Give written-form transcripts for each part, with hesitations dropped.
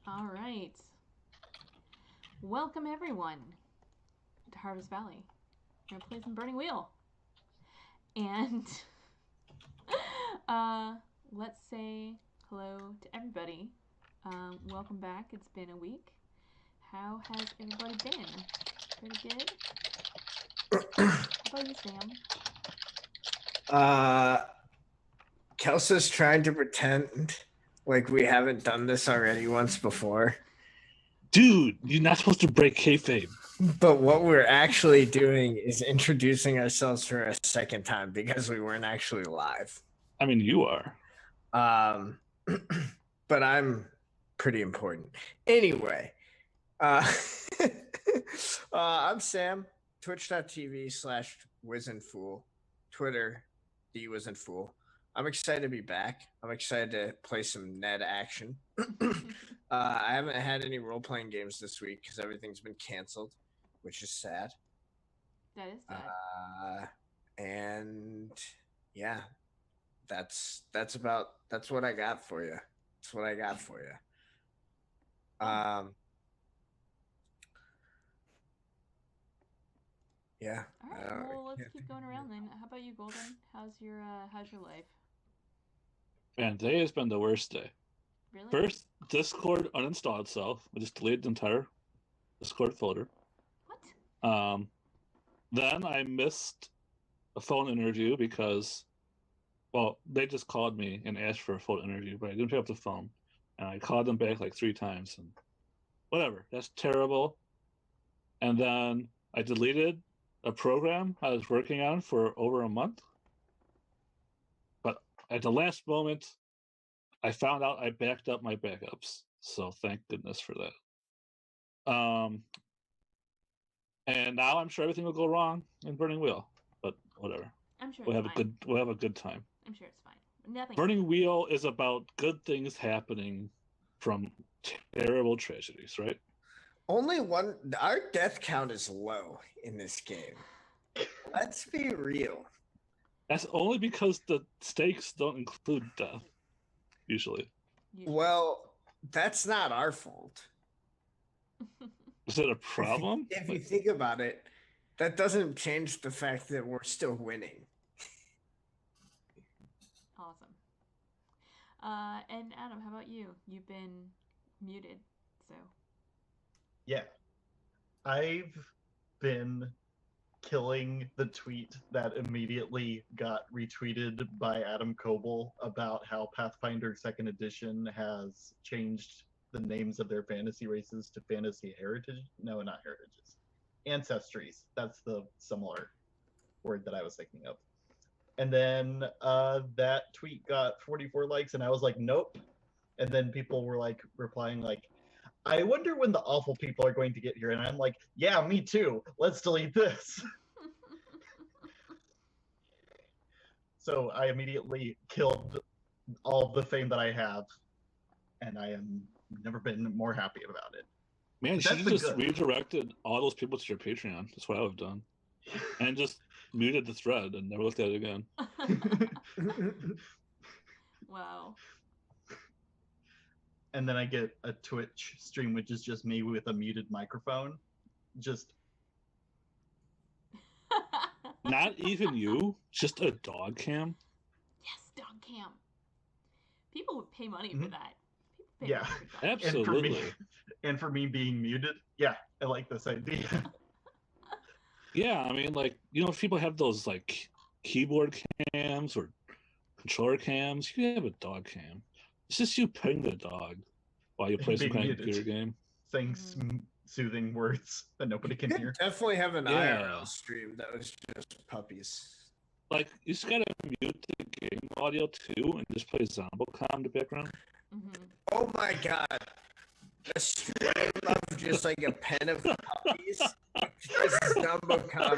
All right. Welcome, everyone, to Harvest Valley. We're going to play some Burning Wheel. And let's say hello to everybody. Welcome back. It's been a week. How has everybody been? Pretty good? How about you, Sam? Kelsa's trying to pretend like we haven't done this already once before. Dude, you're not supposed to break kayfabe. But what we're actually doing is introducing ourselves for a second time because we weren't actually live. I mean, you are. But I'm pretty important. Anyway, I'm Sam, twitch.tv/wizandfool, Twitter, TheWizandFool. I'm excited to be back. I'm excited to play some Ned action. I haven't had any role-playing games this week because everything's been canceled, which is sad. That is sad. And yeah, that's what I got for you. That's what I got for you. Yeah. All right. Well, let's keep going around then. How about you, Golden? How's your life? Man, today has been the worst day. Really? First, Discord uninstalled itself. I just deleted the entire Discord folder. What? Then I missed a phone interview because, well, they just called me and asked for a phone interview, but I didn't pick up the phone. And I called them back like 3 times. And whatever. That's terrible. And then I deleted a program I was working on for over a month. But at the last moment, I found out I backed up my backups. So thank goodness for that. And now I'm sure everything will go wrong in Burning Wheel. But whatever. I'm sure we'll have fine. a good time. I'm sure it's fine. Nothing. Burning Wheel is about good things happening from terrible tragedies, right? Only one. Our death count is low in this game. Let's be real. That's only because the stakes don't include death, usually. Well, that's not our fault. Is it a problem? If you think about it, that doesn't change the fact that we're still winning. Awesome. And Adam, how about you? You've been muted, so. Yeah. I've been killing the tweet that immediately got retweeted by Adam Coble about how Pathfinder 2nd Edition has changed the names of their fantasy races to fantasy heritage. No, not heritages. Ancestries. That's the similar word that I was thinking of. And then that tweet got 44 likes, and I was like, nope. And then people were like replying like, I wonder when the awful people are going to get here. And I'm like, yeah, me too. Let's delete this. So I immediately killed all of the fame that I have. And I am never been more happy about it. Man, you should have just redirected all those people to your Patreon. That's what I would have done. And just muted the thread and never looked at it again. Wow. And then I get a Twitch stream, which is just me with a muted microphone. Just. Not even you? Just a dog cam? Yes, dog cam. People would pay money for that. Yeah, absolutely. And for me being muted, yeah, I like this idea. Yeah, I mean, like, you know, if people have those, like, keyboard cams or controller cams, you can have a dog cam. It's just you petting the dog while you play some kind of computer game. Saying soothing words that nobody can hear. Definitely have an IRL stream that was just puppies. Like, you just gotta mute the game audio too and just play Zombocom in the background. Mm-hmm. Oh my god. A stream of just like a pen of puppies. Just Zombocom.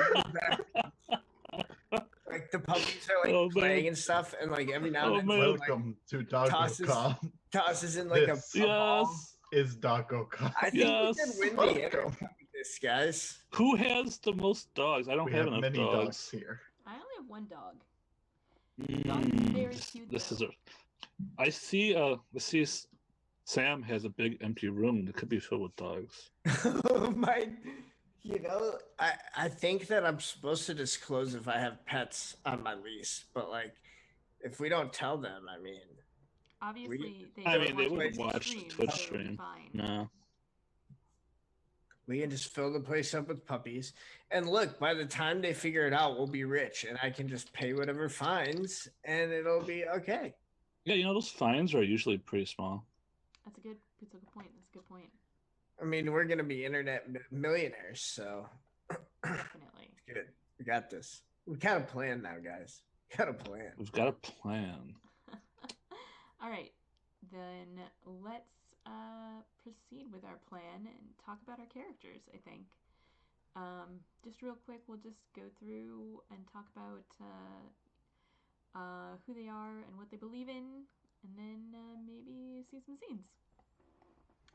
Like the puppies are like playing and stuff, and like every now and then, welcome to Doggocom. Tosses in like a ball. Is Doggocom. I think we can win the interview with this, guys. Who has the most dogs? I don't have enough many dogs here. I only have one dog. Dog is very cute. This is I see Sam has a big empty room that could be filled with dogs. I think that I'm supposed to disclose if I have pets on my lease, but like, if we don't tell them, I mean, Obviously, they I don't mean, they watch wouldn't the watch stream, Twitch so it'll be stream. fine. No. we can just fill the place up with puppies. And look, by the time they figure it out, we'll be rich, and I can just pay whatever fines, and it'll be okay. Yeah, you know, those fines are usually pretty small. That's a good point. That's a good point. I mean, we're gonna be internet millionaires, so Definitely. good. We got this. We got a plan now, guys. We got a plan. We've got a plan. All right, then let's proceed with our plan and talk about our characters. I think just real quick, we'll just go through and talk about who they are and what they believe in, and then maybe see some scenes.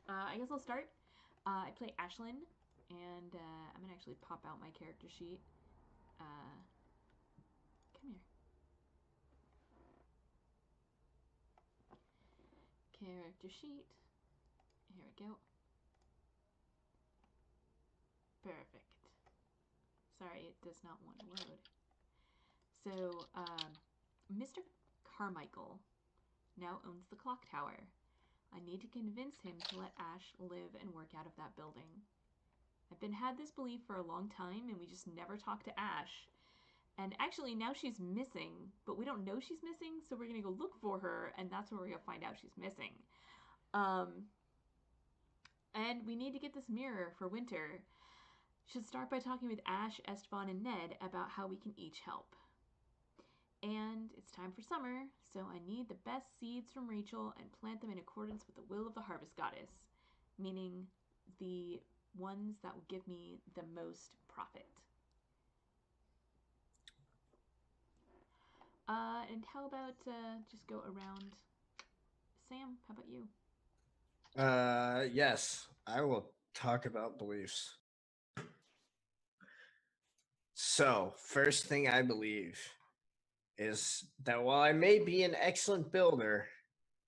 I guess I'll start. I play Ashlyn, and I'm gonna actually pop out my character sheet. Come here. Character sheet. Here we go. Perfect. Sorry, it does not want to load. So, Mr. Carmichael now owns the clock tower. I need to convince him to let Ash live and work out of that building. I've had this belief for a long time, and we just never talk to Ash. And actually, now she's missing, but we don't know she's missing, so we're gonna go look for her, and that's where we're gonna find out she's missing. And we need to get this mirror for Winter. Should start by talking with Ash, Esteban, and Ned about how we can each help. And it's time for summer, so I need the best seeds from Rachel and plant them in accordance with the will of the harvest goddess, meaning the ones that will give me the most profit. And how about just go around? Sam, how about you? Yes, I will talk about beliefs. So, first thing I believe is that while I may be an excellent builder,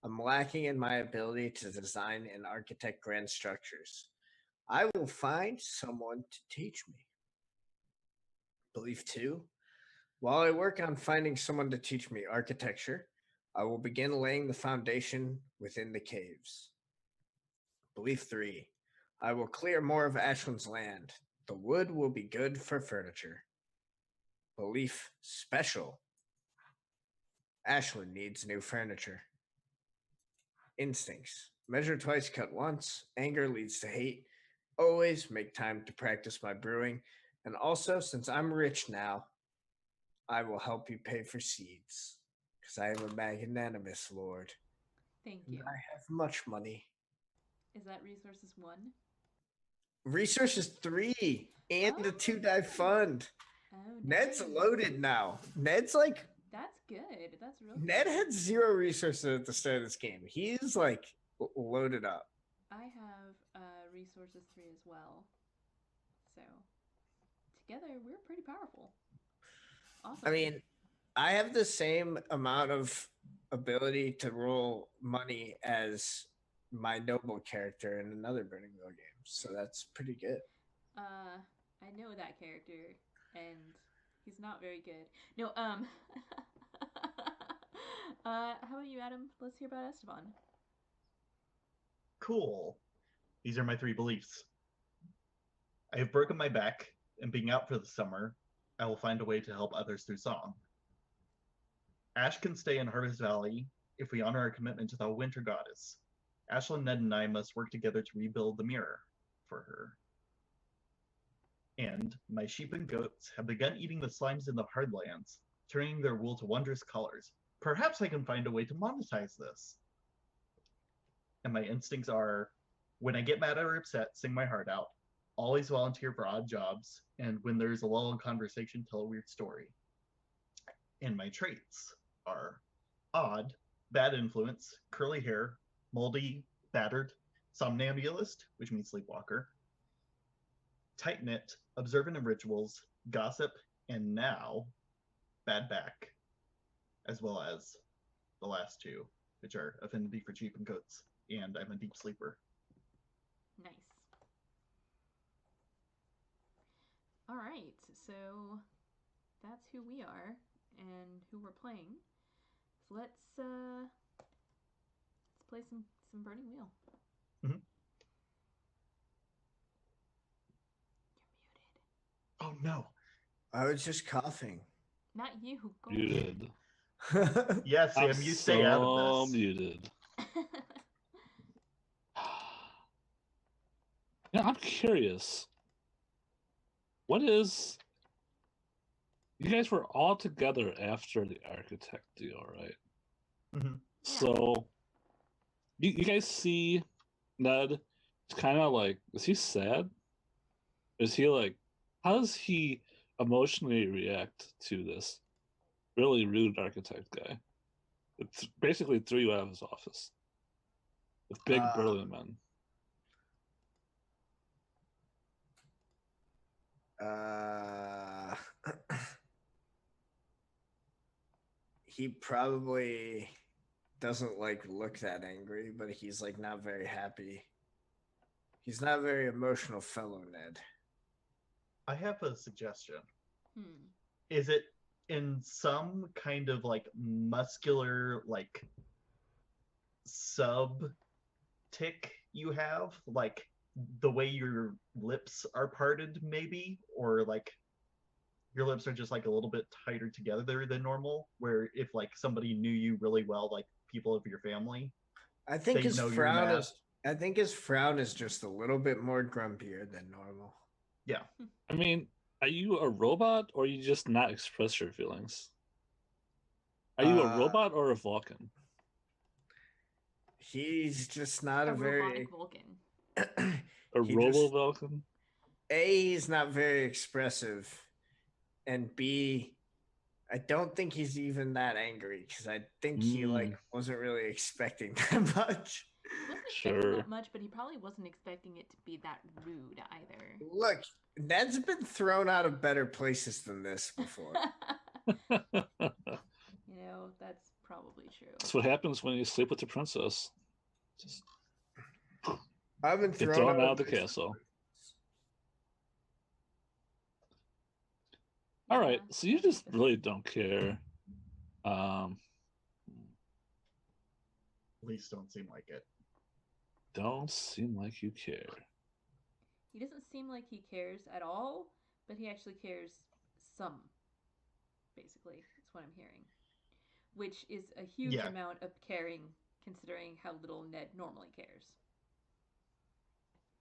I'm lacking in my ability to design and architect grand structures. I will find someone to teach me. Belief 2, while I work on finding someone to teach me architecture, I will begin laying the foundation within the caves. Belief 3, I will clear more of Ashlyn's land. The wood will be good for furniture. Belief special, Ashlyn needs new furniture. Instincts, measure twice, cut once. Anger leads to hate. Always make time to practice my brewing. And also, since I'm rich now, I will help you pay for seeds, because I am a magnanimous lord. Thank you. I have much money. Is that resources 1? Resources 3 and the 2-die fund. Oh, Ned's nice. loaded now. Ned's like, That's good. That's real Ned good. had 0 resources at the start of this game. He's like loaded up. I have resources 3 as well. So together we're pretty powerful. Awesome. I mean, I have the same amount of ability to roll money as my noble character in another Burning Wheel game, so that's pretty good. I know that character, and he's not very good. No, how about you, Adam? Let's hear about Esteban. Cool. These are my 3 beliefs. I have broken my back, and being out for the summer, I will find a way to help others through song. Ash can stay in Harvest Valley if we honor our commitment to the winter goddess. Ashlyn, Ned, and I must work together to rebuild the mirror for her. And my sheep and goats have begun eating the slimes in the hardlands, turning their wool to wondrous colors. Perhaps I can find a way to monetize this. And my instincts are, when I get mad or upset, sing my heart out, always volunteer for odd jobs, and when there's a lull in conversation, tell a weird story. And my traits are odd, bad influence, curly hair, moldy, battered, somnambulist, which means sleepwalker, tight-knit, observant of rituals, gossip, and now bad back, as well as the last 2, which are affinity for sheep and goats. and I'm a deep sleeper. Nice. All right, so that's who we are and who we're playing. So let's play some Burning Wheel. Mhm. You're muted. Oh no. I was just coughing. Not you. Go Muted. Yeah, Sam, I'm you stay out so of this. muted. Yeah, I'm curious. What is? You guys were all together after the architect deal, right? Mm-hmm. So, you guys see Ned? It's kind of like, is he sad? Is he like, how does he emotionally react to this really rude architect guy? It basically threw you out of his office with big burly men. He probably doesn't like look that angry, but he's like not very happy. He's not a very emotional fellow, Ned. I have a suggestion. Hmm. Is it in some kind of like muscular like sub tick you have, like the way your lips are parted, maybe, or like your lips are just like a little bit tighter together than normal, where if like somebody knew you really well, like people of your family, I think they his know you're frown mad. is. I think his frown is just a little bit more grumpier than normal. Yeah. I mean, are you a robot or you just not express your feelings? Are you a robot or a Vulcan? He's just not A a very robotic Vulcan. A he Robo just Vulcan? he's not very expressive, and B, I don't think he's even that angry because I think he like wasn't really expecting that much. He wasn't expecting Sure. that much, but he probably wasn't expecting it to be that rude either. Look, Ned's been thrown out of better places than this before. You know, that's probably true. That's what happens when you sleep with the princess. Just I've been get thrown thrown out of the places. castle. All right, so you just really don't care. Police don't seem like it. Don't seem like you care. He doesn't seem like he cares at all, but he actually cares some. Basically, that's what I'm hearing. Which is a huge amount of caring, considering how little Ned normally cares.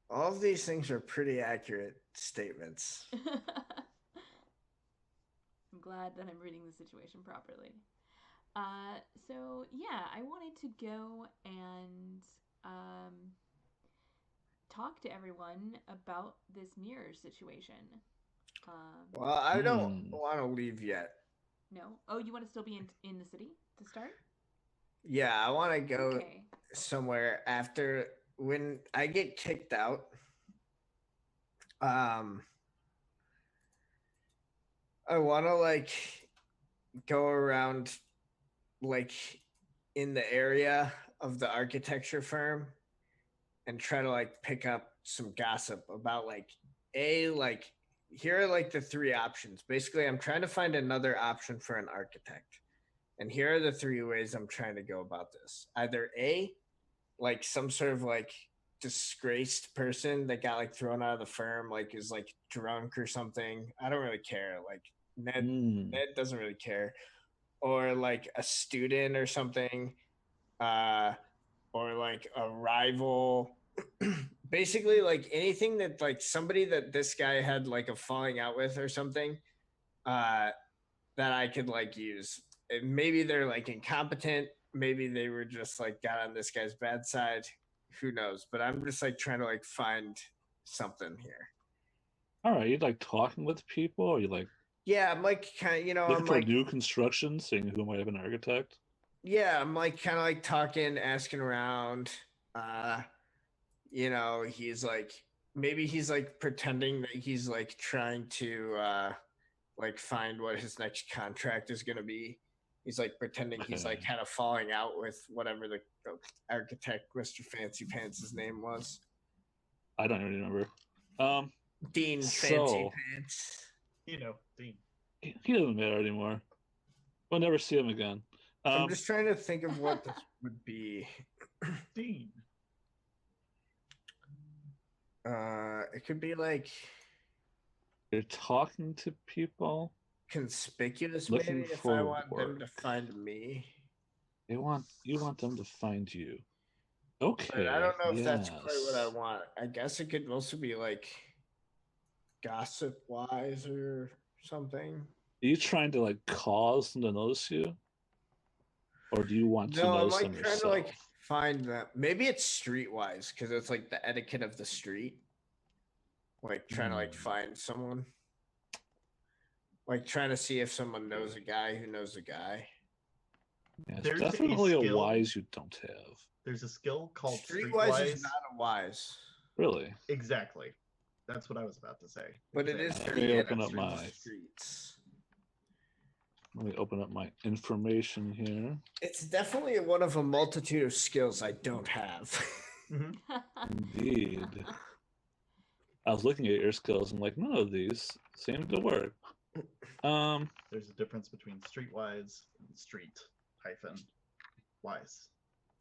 All of these things are pretty accurate statements. I'm glad that I'm reading the situation properly. So yeah, I wanted to go and talk to everyone about this mirror situation. Well, I don't want to leave yet. No? Oh, you want to still be in the city to start? Yeah, I want to go somewhere after when I get kicked out. I want to like go around like in the area of the architecture firm and try to like pick up some gossip about like here are like the three options. Basically, I'm trying to find another option for an architect. And here are the three ways I'm trying to go about this. Either A, like some sort of like disgraced person that got like thrown out of the firm, like is like drunk or something. I don't really care. Like Ned doesn't really care. Or like a student or something. Or like a rival. Basically like anything that like somebody that this guy had like a falling out with or something that I could like use. And maybe they're like incompetent, maybe they were just like got on this guy's bad side, who knows, but I'm just like trying to like find something here. All right, you like talking with people, or you like I'm like kind of, looking I'm for like new construction, seeing who might have an architect? I'm like kind of like talking, asking around. He's like maybe he's like pretending that he's like trying to like find what his next contract is going to be. He's like pretending he's like Okay. kind of falling out with whatever the architect, Mr. Fancy Pants' name was. I don't even remember. Dean Fancy So Pants. Dean. he doesn't matter anymore. We'll never see him again. I'm just trying to think of what this would be. Dean. It could be like You're talking to people. conspicuous, Looking maybe, if I for want them to work. find me. You want them to find you. But Okay. I don't know if that's yes. quite what I want. I guess it could also be like gossip wise or something. Are you trying to like cause them to notice you? Or do you want to No, I'm notice like them trying yourself? to like find them. Maybe it's streetwise because it's like the etiquette of the street. Like trying to like find someone. Like trying to see if someone knows a guy who knows a guy. Yeah, it's There's a definitely a skill- wise you don't have. There's a skill called Streetwise Streetwise. is not a wise. Really? Exactly. That's what I was about to say. But it is Let pretty me good open at up my- streets. Let me open up my information here. It's definitely one of a multitude of skills I don't have. Indeed. I was looking at your skills and like, none of these seem to work. There's a difference between streetwise and street-wise.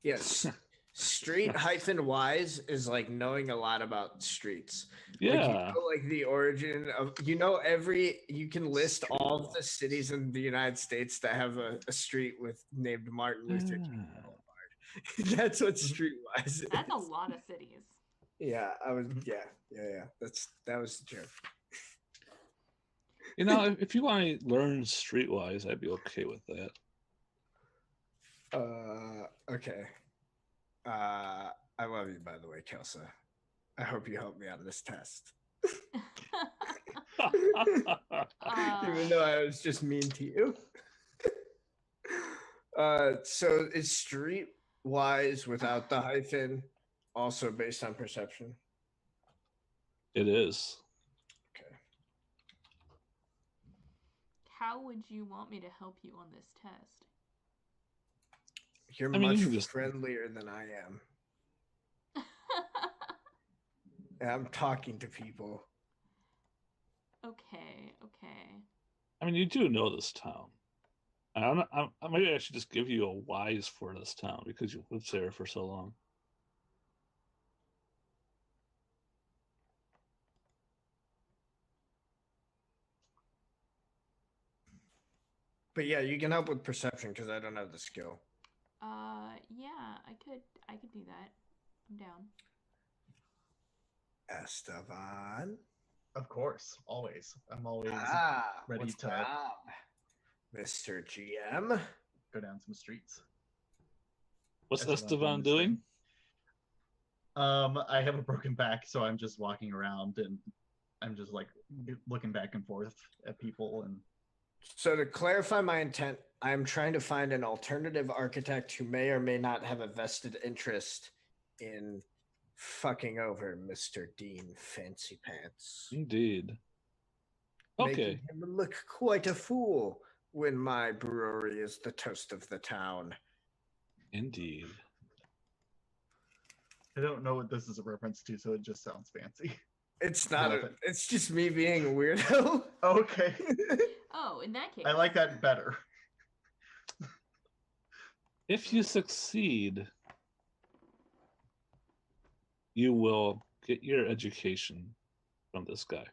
Yes. Street-wise is like knowing a lot about streets. Yeah. Like, like the origin of, you can list all of the cities in the United States that have a street named Martin Luther King Boulevard. That's what streetwise is. That's a lot of cities. Yeah, that was the joke. If you want to learn streetwise, I'd be okay with that. Okay. I love you, by the way, Kelsa. I hope you help me out of this test. Even though I was just mean to you. So is streetwise without the hyphen also based on perception? It is. Okay. How would you want me to help you on this test? You're I mean, much you can just- friendlier than I am. And I'm talking to people. Okay. I mean, you do know this town. Maybe I should just give you a wise for this town because you lived there for so long. But yeah, you can help with perception because I don't have the skill. Yeah, I could do that. I'm down. Esteban. Of course, always. I'm always ready what's to up, Mr. GM? go down some streets. What's Esteban's Esteban this doing? thing. I have a broken back, so I'm just walking around and I'm just like looking back and forth at people. And So to clarify my intent, I'm trying to find an alternative architect who may or may not have a vested interest in fucking over Mr. Dean Fancy Pants. Indeed. Okay. Making him look quite a fool when my brewery is the toast of the town. Indeed. I don't know what this is a reference to, so it just sounds fancy. It's not Love it. it's just me being a weirdo. Okay. Oh, in that case. I like that better. If you succeed, you will get your education from this guy.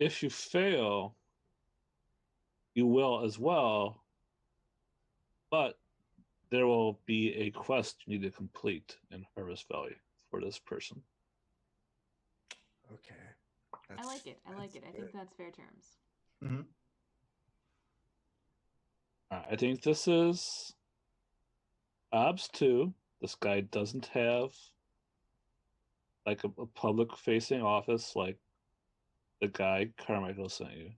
If you fail, you will as well, but there will be a quest you need to complete in Harvest Valley for this person. Okay. I like it. I that's think good. that's fair terms. Mm-hmm. I think this is OBS 2. This guy doesn't have like a public facing office like the guy Carmichael sent you.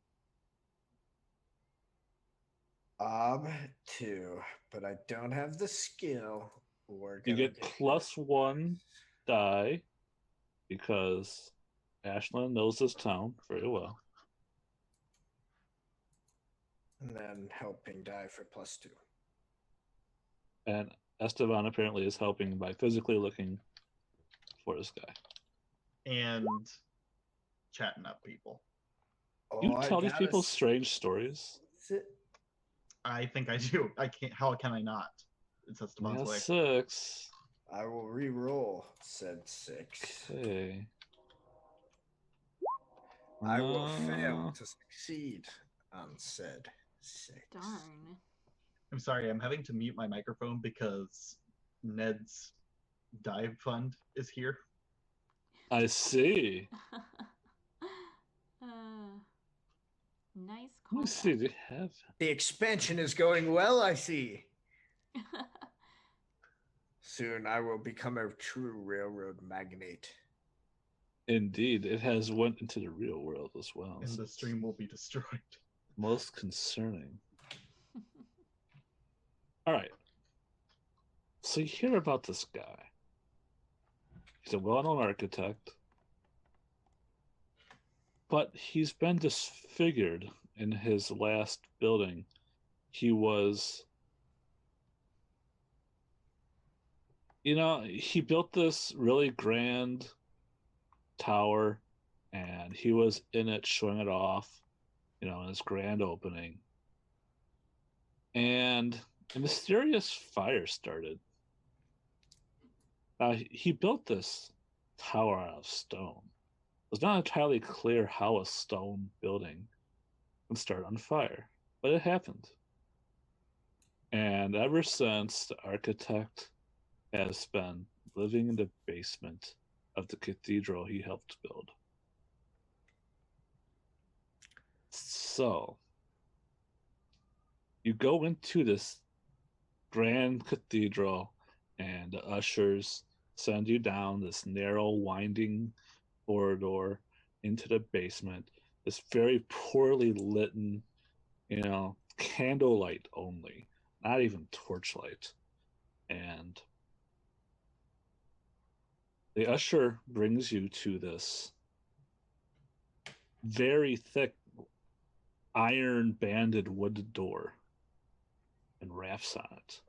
2, but I don't have the skill. You get +1 die because Ashland knows this town very well. And then helping die for +2. And Esteban apparently is helping by physically looking for this guy. And chatting up people. You I tell these gotta people strange stories. sit. I think I do. I can't. How can I not? It's Esteban's Yeah, way. 6. I will re-roll said 6. Okay. I will fail to succeed on said 6. Darn. I'm sorry. I'm having to mute my microphone because Ned's dive fund is here. I see. uh, nice Let me call. see. Do you have? The expansion is going well, I see. Soon I will become a true railroad magnate. Indeed, it has went into the real world as well. And so the it's stream will be destroyed. most concerning. All right. So you hear about this guy. He's a well-known architect, but he's been disfigured in his last building. He was, he built this really grand tower, and he was in it showing it off, in his grand opening. And a mysterious fire started. He built this tower out of stone. It was not entirely clear how a stone building would start on fire, but it happened. And ever since, the architect has been living in the basement of the cathedral he helped build. So, you go into this grand cathedral, and the ushers send you down this narrow, winding corridor into the basement. This very poorly lit, candlelight only, not even torchlight. And the usher brings you to this very thick, iron banded wood door and raps on it.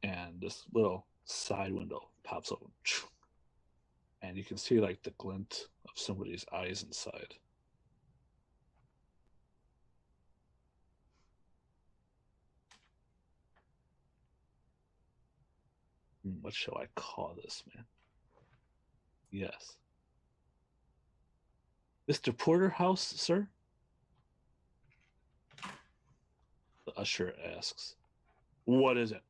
And this little side window pops open. And you can see like the glint of somebody's eyes inside. What shall I call this, man? Yes. Mr. Porterhouse, sir? The usher asks. What is it?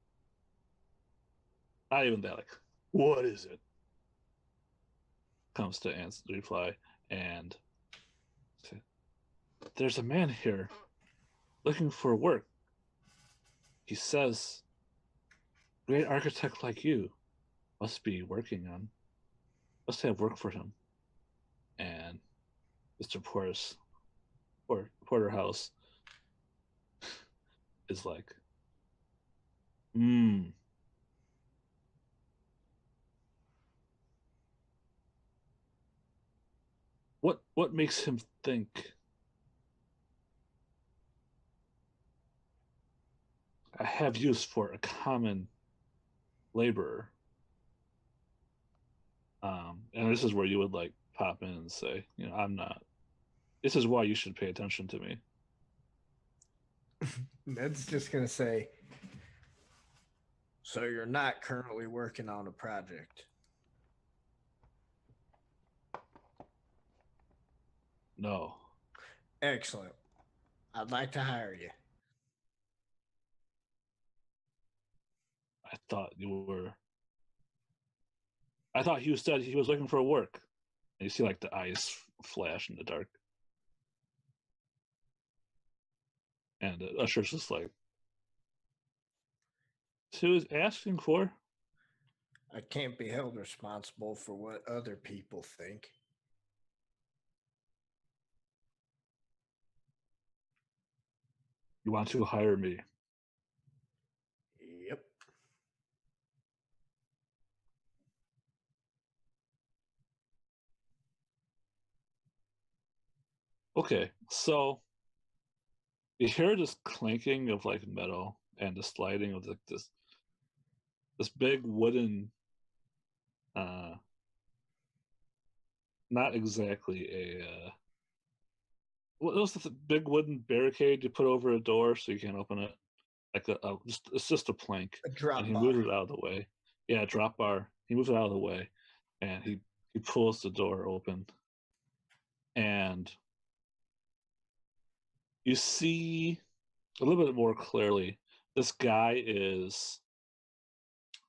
Not even that, like, what is it? Comes to answer the reply, and there's a man here looking for work. He says, great architect like you must have work for him. And Mr. Porterhouse is like, what makes him think I have use for a common laborer? And this is where you would like pop in and say, I'm not. This is why you should pay attention to me. Ned's just gonna say, so you're not currently working on a project? No. Excellent. I'd like to hire you. I thought you said he was looking for work. And you see like the eyes flash in the dark. And the usher's just like, so he was asking for? I can't be held responsible for what other people think. You want to hire me? Yep. Okay, so You hear this clanking of like metal and the sliding of like this big wooden, not exactly a what was the big wooden barricade you put over a door so you can't open it? Like it's just a plank, A drop and he bar. moves it out of the way. Yeah, drop bar. He moves it out of the way, and he pulls the door open, and you see a little bit more clearly. This guy is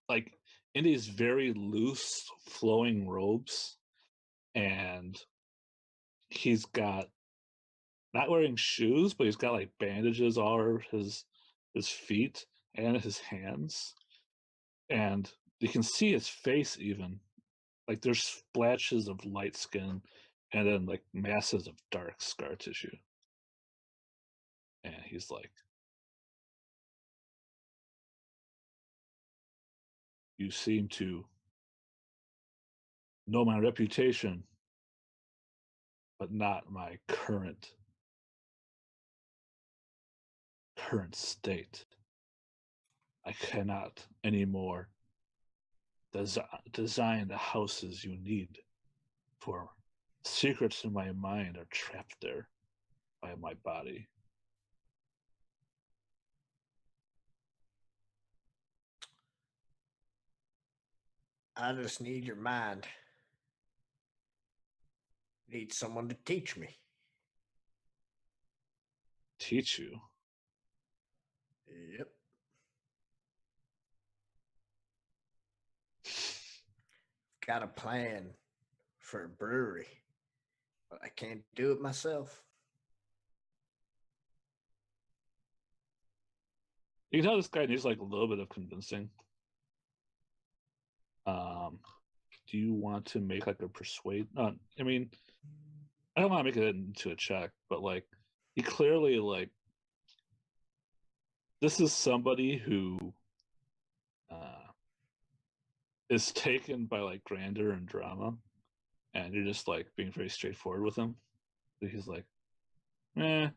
like in these very loose, flowing robes, and he's got not wearing shoes, but he's got like bandages all over his feet and his hands, and you can see his face even. Like there's splashes of light skin and then like masses of dark scar tissue. And he's like, "You seem to know my reputation, but not my current state. I cannot anymore design the houses you need, for secrets in my mind are trapped there by my body." I just need your mind. Need someone to teach me. Teach you? Yep. Got a plan for a brewery, but I can't do it myself. You can tell this guy needs like a little bit of convincing. Do you want to make like a persuade? I mean, I don't want to make it into a check, but like he clearly like this is somebody who is taken by like grandeur and drama, and you're just like being very straightforward with him. So he's like, eh.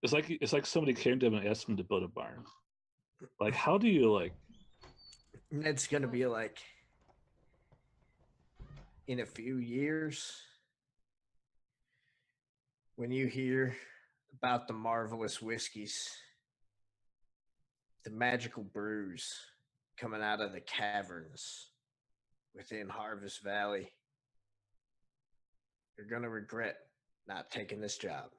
It's like somebody came to him and asked him to build a barn. Like, how do you like? Ned's gonna be like, in a few years, when you hear about the marvelous whiskeys, the magical brews coming out of the caverns within Harvest Valley, you're gonna regret not taking this job.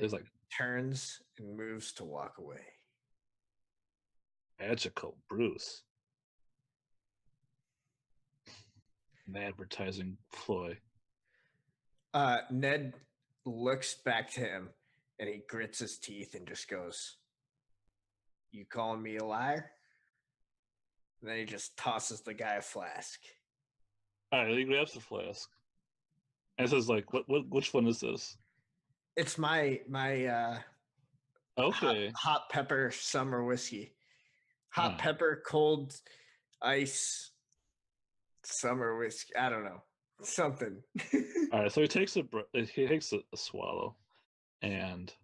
He's like Turns and moves to walk away. magical Bruce, an advertising ploy. Ned looks back to him and he grits his teeth and just goes, "You calling me a liar?" And then he just tosses the guy a flask. All right, he grabs the flask and says, "Like, which one is this?" It's my Okay. hot pepper summer whiskey. Hot pepper, cold ice, summer whiskey. I don't know. Something. All right, so he takes a swallow, and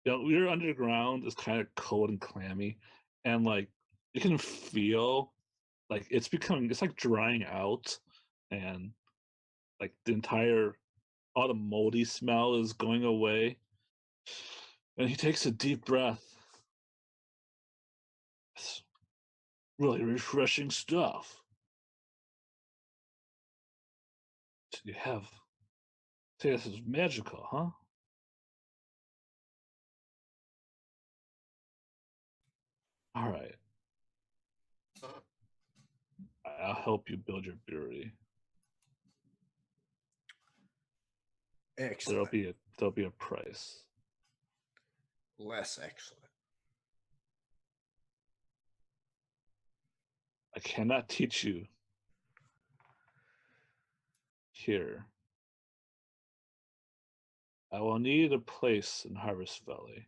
your underground is kind of cold and clammy, and like you can feel like it's like drying out, and like all the moldy smell is going away, and he takes a deep breath. It's really refreshing stuff. You have say this is magical, huh? All right. I'll help you build your brewery. Excellent. There'll be a price. Less excellent. I cannot teach you here. I will need a place in Harvest Valley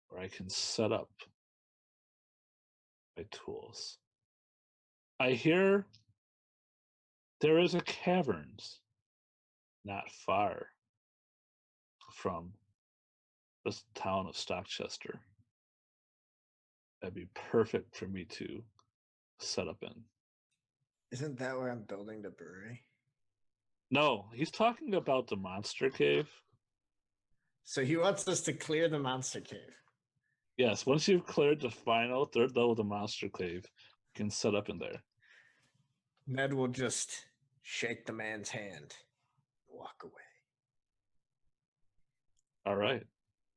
where I can set up my tools. I hear There is a caverns not far from this town of Stockchester. That'd be perfect for me to set up in. Isn't that where I'm building the brewery? No, he's talking about the monster cave. So he wants us to clear the monster cave. Yes, once you've cleared the final third level of the monster cave, you can set up in there. Ned will just shake the man's hand, walk away. All right.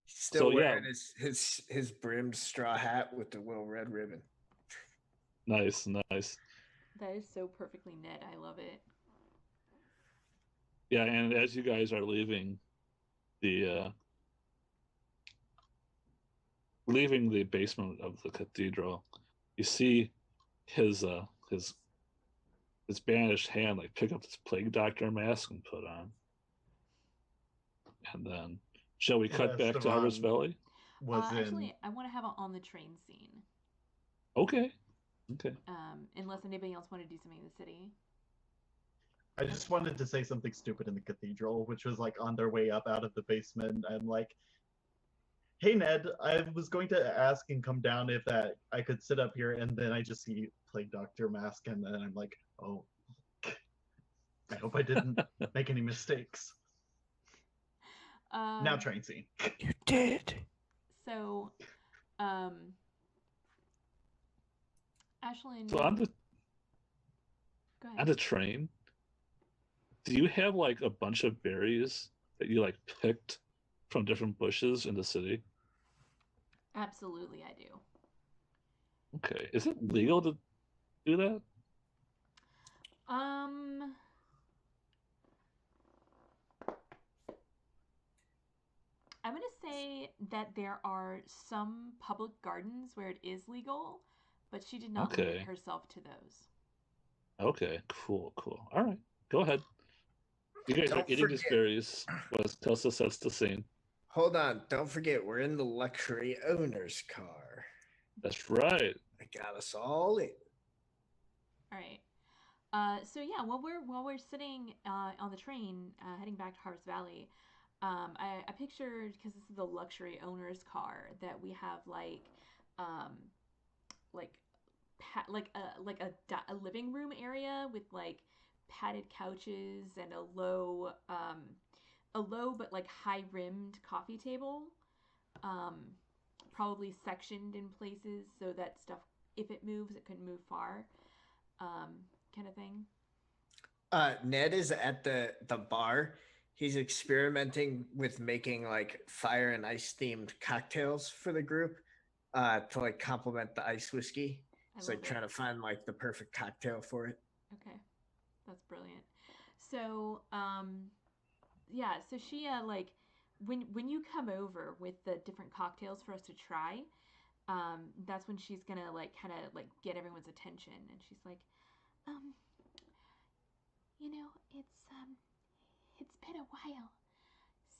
He's still So, yeah. wearing his brimmed straw hat with the little red ribbon. Nice, nice. That is so perfectly Ned. I love it. Yeah, and as you guys are leaving the basement of the cathedral, you see his bandaged hand like pick up this plague doctor mask and put on. And then, shall we cut back to Harvest Valley? Actually, I want to have it on the train scene. Okay. Unless anybody else want to do something in the city. I just wanted to say something stupid in the cathedral, which was like on their way up out of the basement. I'm like, hey Ned, I was going to ask and come down if that I could sit up here, and then I just see Plague Doctor mask, and then I'm like, oh, I hope I didn't make any mistakes. Now train scene. You did. So, Ashley. So on the train, do you have like a bunch of berries that you like picked from different bushes in the city? Absolutely, I do. Okay. Is it legal to do that? I'm going to say that there are some public gardens where it is legal, but she did not limit herself to those. Okay, cool. All right, go ahead. You guys are eating these berries. Telsa sets the scene. Hold on, don't forget, we're in the luxury owner's car. That's right. I got us all in. All right. So yeah, while we're sitting on the train heading back to Harvest Valley, I pictured, because this is the luxury owner's car, that we have a living room area with like padded couches and a low but like high rimmed coffee table, probably sectioned in places so that stuff, if it moves, it couldn't move far, kind of thing. Ned is at the bar. He's experimenting with making like fire and ice themed cocktails for the group to like complement the ice whiskey. It's like trying to find like the perfect cocktail for it. Okay, that's brilliant. So yeah, so she like when you come over with the different cocktails for us to try, that's when she's gonna like kind of like get everyone's attention, and she's like, it's been a while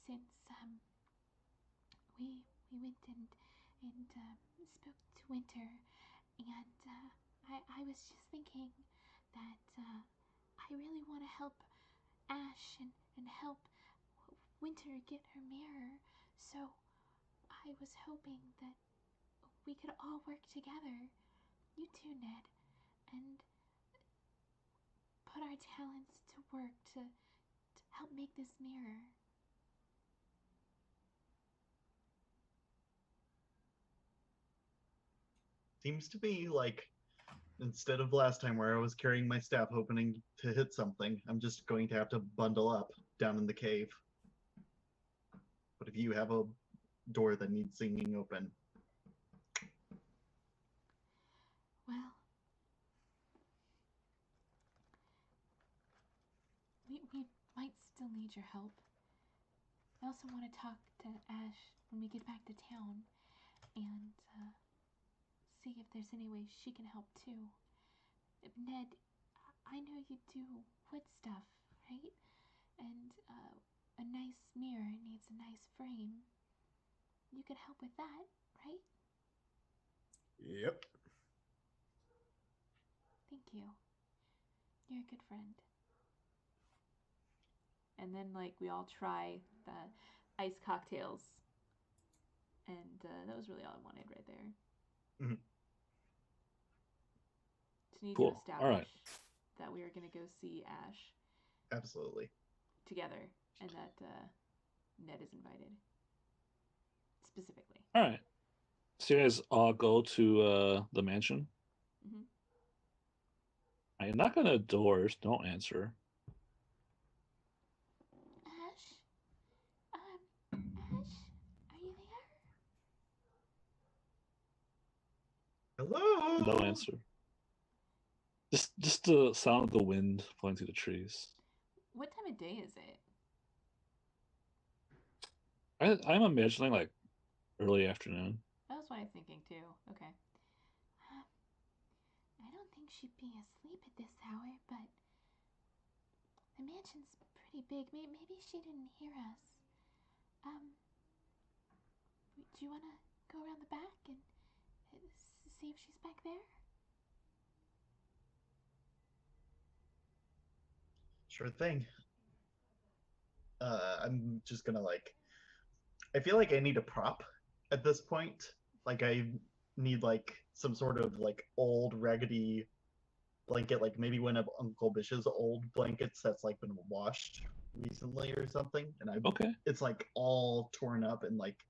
since we went and spoke to Winter, and I was just thinking that I really want to help Ash and help Winter get her mirror, so I was hoping that we could all work together, you two, Ned, and put our talents to work to help make this mirror. Seems to be like, instead of last time where I was carrying my staff hoping to hit something, I'm just going to have to bundle up down in the cave. But if you have a door that needs singing open. Well, we might still need your help. I also want to talk to Ash when we get back to town and see if there's any way she can help too. Ned, I know you do wood stuff, right? And a nice mirror needs a nice frame. You could help with that, right? Yep. Thank you. You're a good friend. and then like we all try the ice cocktails, and that was really all I wanted right there. Mhm. Just need to Cool. establish All right. that we are gonna go see Ash Absolutely. together, and that Ned is invited specifically. All right. So you guys all go to the mansion. Mhm. I knock on the doors. Don't answer. Ash, Ash, are you there? Hello. No answer. Just the sound of the wind blowing through the trees. What time of day is it? I'm imagining like early afternoon. That was what I'm thinking too. Okay. I don't think she'd be asleep at this hour, but the mansion's pretty big. Maybe she didn't hear us. Do you want to go around the back and see if she's back there? Sure thing. I'm just gonna like. I feel like I need a prop at this point. Like I need like some sort of like old raggedy blanket, like maybe one of Uncle Bish's old blankets that's like been washed recently or something, and Okay. it's like all torn up and like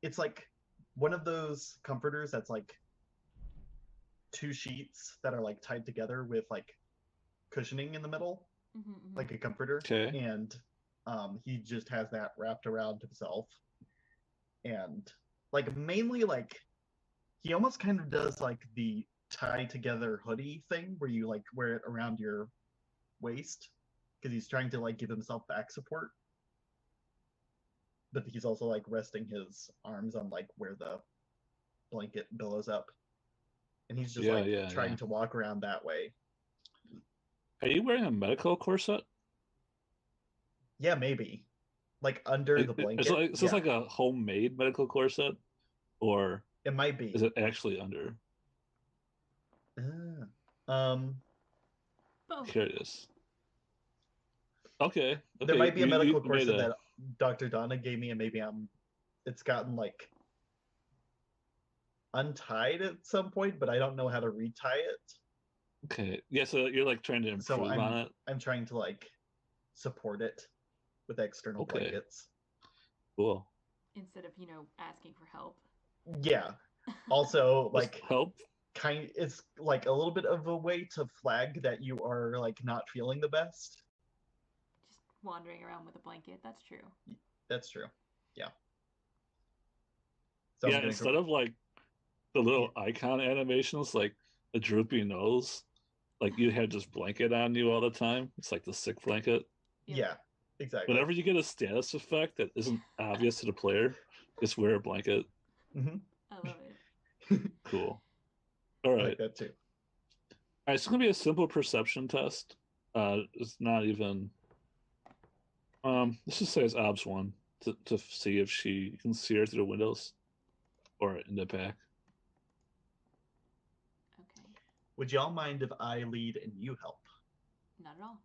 it's like one of those comforters that's like two sheets that are like tied together with like cushioning in the middle, like a comforter. Okay. And he just has that wrapped around himself, and like mainly like he almost kind of does like the tie together hoodie thing where you like wear it around your waist because he's trying to like give himself back support, but he's also like resting his arms on like where the blanket billows up, and he's just trying to walk around that way. Are you wearing a medical corset? Yeah, maybe like under the blanket. Is this like a homemade medical corset, or it might be? Is it actually under? Curious. Okay. There might be a medical corset that Dr. Donna gave me, and maybe it's gotten like untied at some point, but I don't know how to retie it. Okay. Yeah, so you're like trying to improve on it. I'm trying to like support it with external blankets. Cool. Instead of, asking for help. Yeah. Also, like help. It's like a little bit of a way to flag that you are like not feeling the best. Just wandering around with a blanket. That's true. That's true. Yeah. So yeah, instead of like the little icon animations, like the droopy nose, like you have just blanket on you all the time. It's like the sick blanket. Yep. Yeah, exactly. Whenever you get a status effect that isn't obvious to the player, just wear a blanket. Mm-hmm. I love it. Cool. All right. I like that too. All right, it's gonna be a simple perception test. It's not even. Let's just say it's Obs 1 to see if you can see her through the windows, or in the back. Okay. Would y'all mind if I lead and you help? Not at all.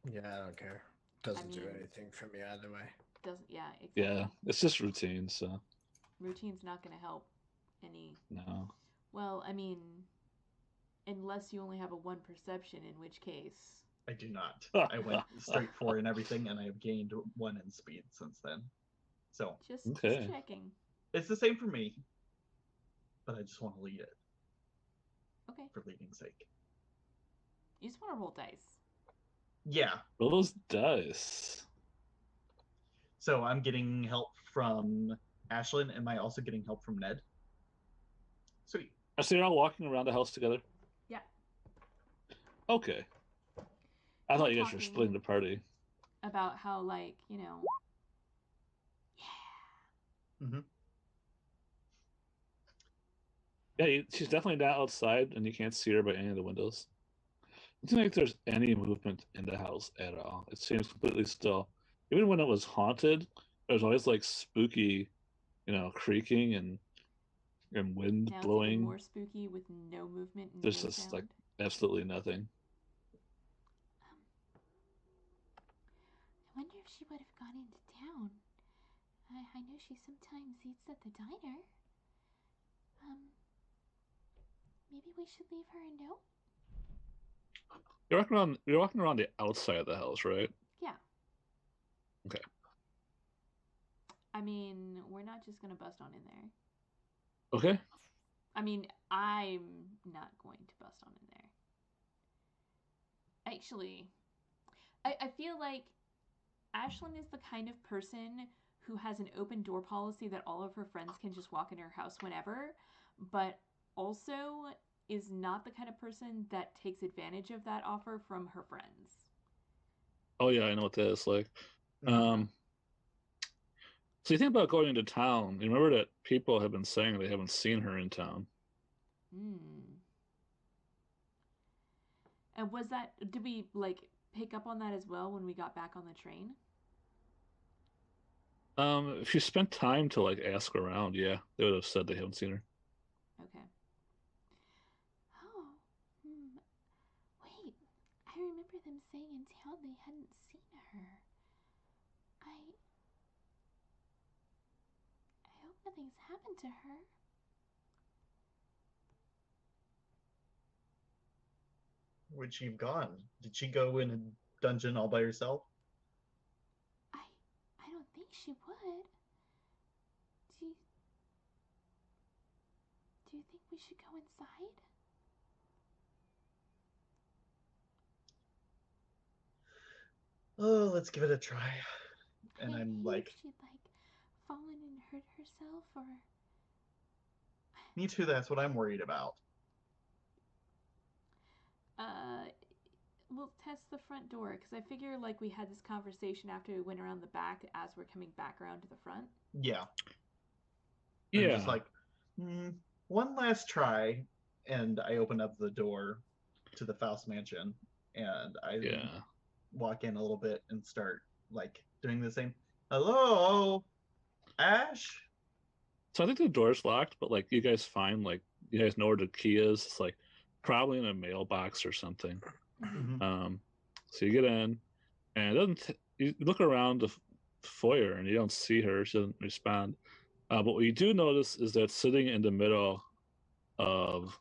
Yeah, I don't care. Doesn't do anything for me either way. Doesn't. Yeah. Exactly. Yeah, it's just routine. So. Routine's not gonna help any. No. Well, I mean, unless you only have a 1 perception, in which case. I do not. I went straight for it and everything, and I have gained 1 in speed since then. So just checking. It's the same for me, but I just want to lead it. Okay. For leading's sake. You just want to roll dice. Yeah. Roll those dice. So I'm getting help from Ashlyn. Am I also getting help from Ned? Sweet. So you're all walking around the house together? Yeah. Okay. I thought you guys were splitting the party. About how, like, yeah. Mm-hmm. Yeah, she's definitely not outside, and you can't see her by any of the windows. It doesn't like there's any movement in the house at all. It seems completely still. Even when it was haunted, there's always like spooky, creaking and wind blowing. It's even more spooky with no movement. And there's no just sound. like absolutely nothing. I wonder if she would have gone into town. I know she sometimes eats at the diner. Maybe we should leave her a note? You're walking around the outside of the house, right? Yeah. Okay. I mean, we're not just gonna bust on in there. Okay. I mean, I'm not going to bust on in there. Actually, I feel like Ashlyn is the kind of person who has an open door policy that all of her friends can just walk in her house whenever, but also is not the kind of person that takes advantage of that offer from her friends. Oh yeah, I know what that is like. So you think about going into town. You remember that people have been saying they haven't seen her in town. And was that, did we like pick up on that as well when we got back on the train? If you spent time to like ask around, yeah, they would have said they haven't seen her. Okay. Oh, wait. I remember them saying in town they hadn't seen her. I hope nothing's happened to her. Where'd she have gone? Did she go in a dungeon all by herself? I don't think she would. Do you think we should go inside? Oh, let's give it a try. And I'm like, if she'd like fallen and hurt herself, or me too. That's what I'm worried about. we'll test the front door because I figure like we had this conversation after we went around the back as we're coming back around to the front. Yeah. Yeah. I'm just like, one last try, and I open up the door to the Faust mansion, and I walk in a little bit and start like doing the same. Hello, Ash. So I think the door's locked, but like you guys find like you guys know where the key is. It's like probably in a mailbox or something. So you get in, and it doesn't. You look around the foyer and you don't see her. She doesn't respond. But what you do notice is that sitting in the middle of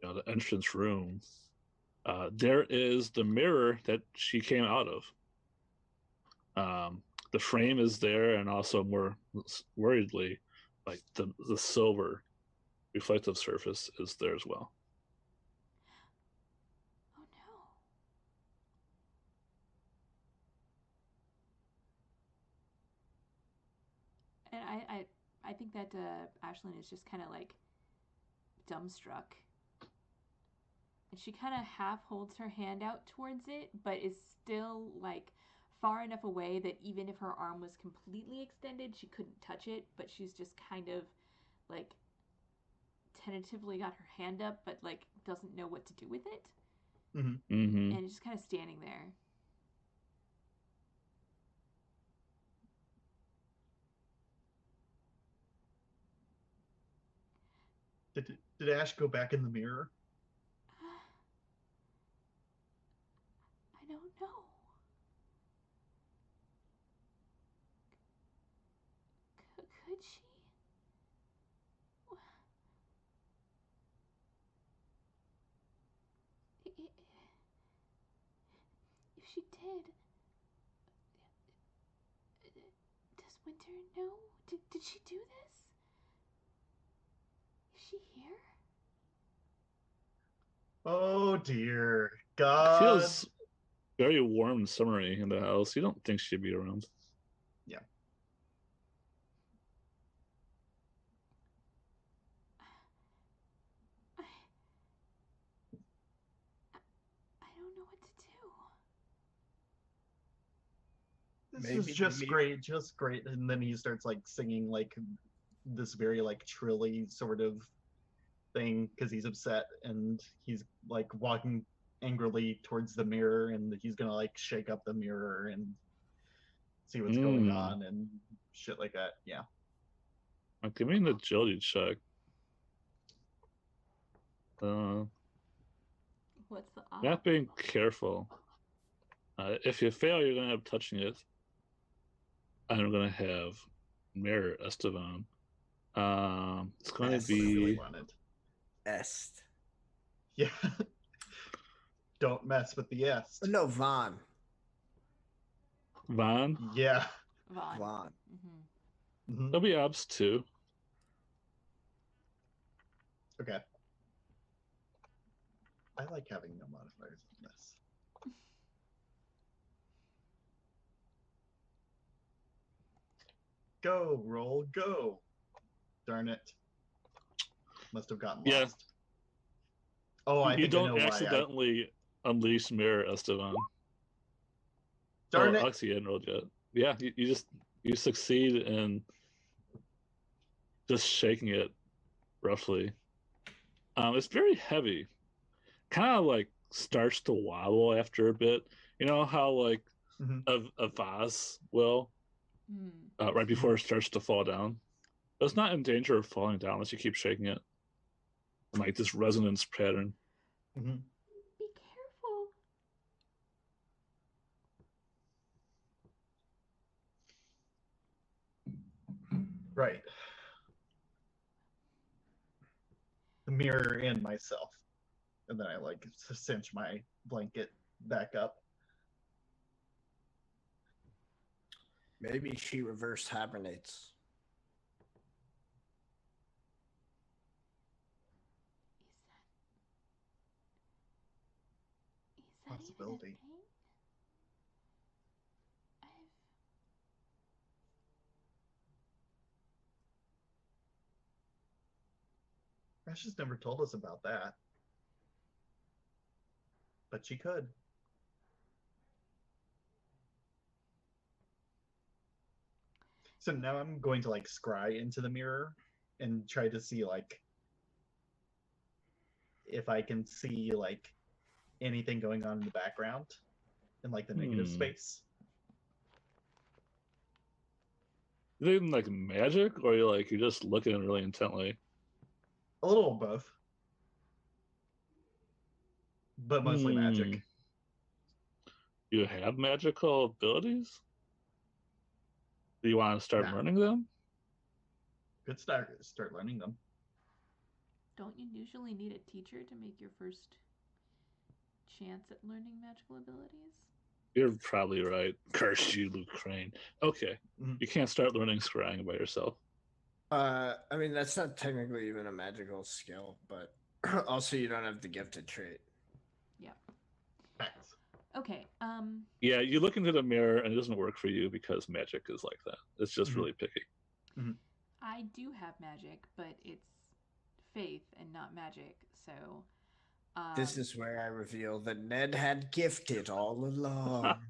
the entrance room, there is the mirror that she came out of. The frame is there, and also more worriedly, like the silver reflective surface is there as well. Oh no. And I think that Ashlyn is just kind of like dumbstruck. And she kind of half holds her hand out towards it, but is still like far enough away that even if her arm was completely extended, she couldn't touch it. But she's just kind of like tentatively got her hand up, but like doesn't know what to do with it. And just kind of standing there. Did Ash go back in the mirror? I don't know. Could she? If she did, does Winter know? Did she do this? Is she here? Oh dear It God. feels very warm and summery in the house. You don't think she'd be around. Yeah. I don't know what to do. This is just great, just great. And then he starts like singing like this very like trilly sort of thing because he's upset, and he's like walking angrily towards the mirror, and he's gonna like shake up the mirror and see what's going on and shit like that. Yeah. Give me an agility check. What's the odds? Not being careful. If you fail, you're gonna end up touching it. I'm gonna have Mayor Esteban. It's going to Yes. What I really be wanted. Est. Yeah. Don't mess with the est. No, Vaughn. Vaughn. Yeah. Vaughn. Vaughn. Mm-hmm. Mhm. There'll be Obs too. Okay. I like having no modifiers on this. Go, roll, go. Darn it. Must have gotten Yeah. lost. Oh, I You think I don't know why. accidentally unleash Mayor Esteban. Darn Oh, it. actually, you hadn't rolled yet. Yeah, you succeed in just shaking it roughly. It's very heavy. Kind of like starts to wobble after a bit. You know how like Mhm. a vase will right before it starts to fall down. It's not in danger of falling down unless you keep shaking it. And, like this resonance pattern. Mhm. Be careful. Right. The mirror and myself. And then I like cinch my blanket back up. Maybe she reverse hibernates. Is that Possibility. even a thing? Ash just never told us about that. But she could. So now I'm going to like scry into the mirror and try to see like if I can see like anything going on in the background in like the negative space. Is it even like magic, or you're just looking really intently? A little of both. But mostly magic. You have magical abilities? Do you want to start Nah. learning them? Could start learning them. Don't you usually need a teacher to make your first chance at learning magical abilities? You're probably right. Curse you, Luke Crane. Okay. Mhm. You can't start learning scrying by yourself. I mean, that's not technically even a magical skill, but also you don't have the gifted trait. Yeah. Facts. Okay. Yeah, you look into the mirror and it doesn't work for you because magic is like that. It's just really picky. I do have magic, but it's faith and not magic. So This is where I reveal that Ned had gifted all along.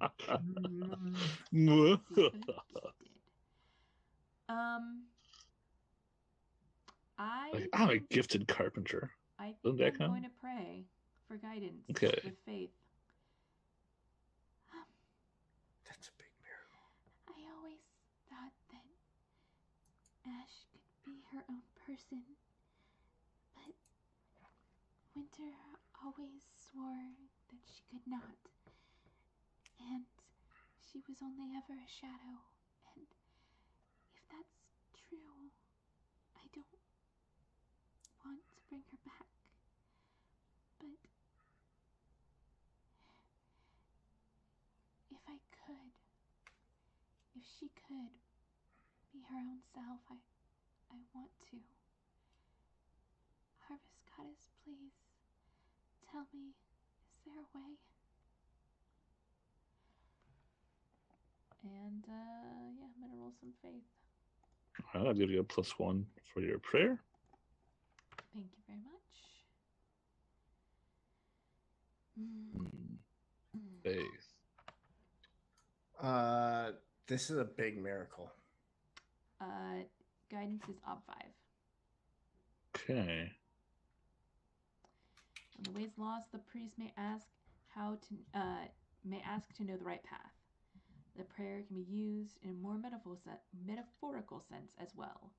I'm a gifted carpenter. I Doesn't think that I'm count? going to pray for guidance Okay. with faith. That's a big miracle. I always thought that Ash could be her own person, but Winter always swore that she could not. And she was only ever a shadow. And if that's true, I don't want to bring her back. But if I could, if she could be her own self, I want to. Harvest Goddess, please tell me, is there a way? And yeah, I'm gonna roll some faith. I'll give you a +1 for your prayer. Thank you very much. Faith. This is a big miracle. Guidance is ob 5. Okay. When the way is lost, the priest may ask to know the right path. The prayer can be used in a more metaphorical sense as well.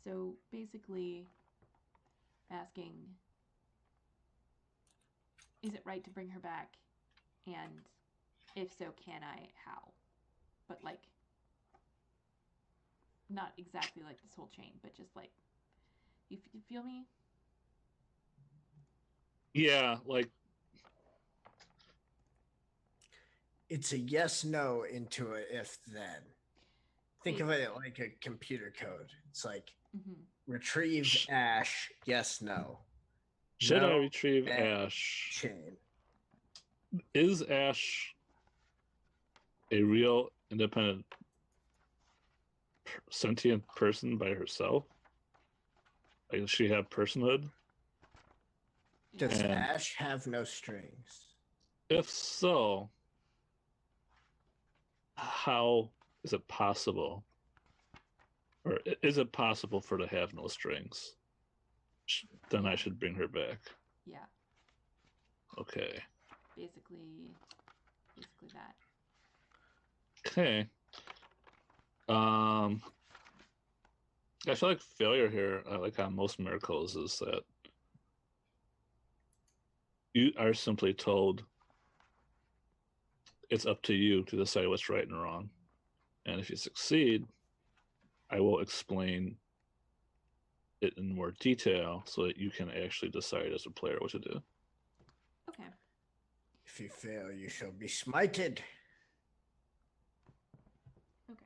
So basically, asking, is it right to bring her back? And if so, can I? How? But like, not exactly like this whole chain, but just like you feel me? Yeah, like It's a yes no into a if then. Think of it like a computer code. It's like retrieve Ash, yes no. Should I No, retrieve and Ash? chain. Is Ash a real independent sentient person by herself? Like, does she have personhood? Does And Ash have no strings? if so, how is it possible? Or is it possible for her to have no strings? Then I should bring her back. Yeah. Okay. Basically that. Okay. I feel like failure here, like on most miracles, is that you are simply told it's up to you to decide what's right and wrong. And if you succeed, I will explain it in more detail so that you can actually decide as a player what to do. Okay. If you fail, you shall be smited. Okay.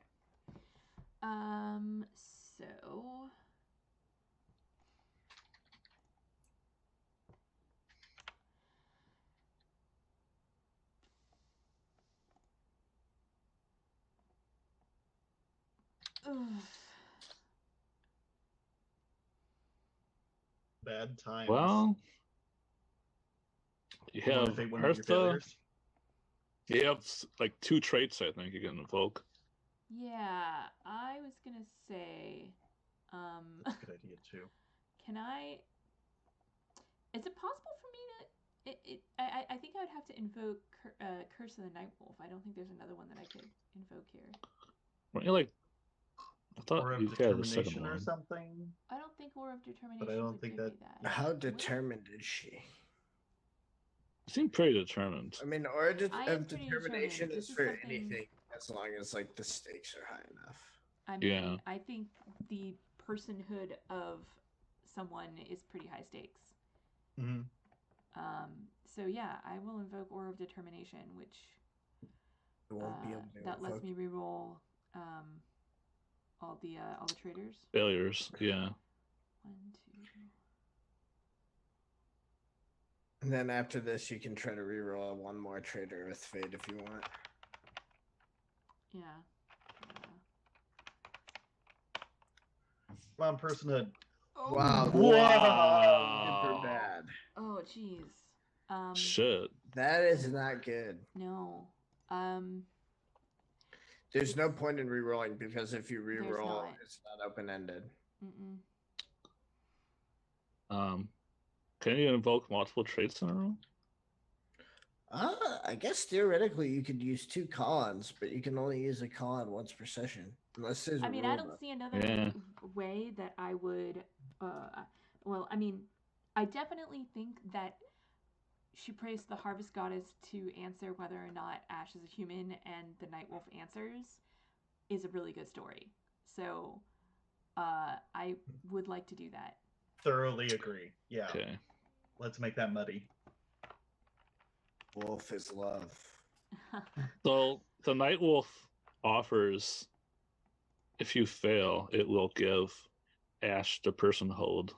So Bad times. Well, you You want to have take one of your Hertha. failures? You have like 2 traits, I think, you can invoke. yeah, I was gonna say, That's a good idea too. can I? Is it possible for me to? I think I would have to invoke Curse of the Night Wolf. I don't think there's another one that I could invoke here. Weren't you like? I thought Or of you had the second determination or one. something. I don't think War of Determination But I don't would think give that- me that. How Would it? determined is she? You seem pretty determined. I mean, origin I am of pretty determination determined. is This is for something- anything as long as like the stakes are high enough. I mean, Yeah. I think the personhood of someone is pretty high stakes. Mm-hmm. So yeah, I will invoke Aura of Determination, which You won't be able to that lets invoke- me reroll all the traders. Failures, yeah. 1, 2. And then after this, you can try to reroll one more trader with fate if you want. Yeah. Come on, personhood. Oh. Wow. Wow. Super bad. Oh, jeez. Shit. That is not good. No. There's no point in rerolling because if you There's reroll, not. it's not open-ended. Mm-mm. Can you invoke multiple traits in a row? I guess theoretically you could use 2 call-ons, but you can only use a call-on once per session. Unless there's a I mean, rule I don't book. see another Yeah. way that I would. Well, I mean, I definitely think that she prays to the harvest goddess to answer whether or not Ash is a human, and the Night Wolf answers is a really good story. So, I would like to do that. Thoroughly agree. Yeah. Okay. Let's make that muddy. Wolf is love. So the Night Wolf offers, if you fail, it will give Ash the personhood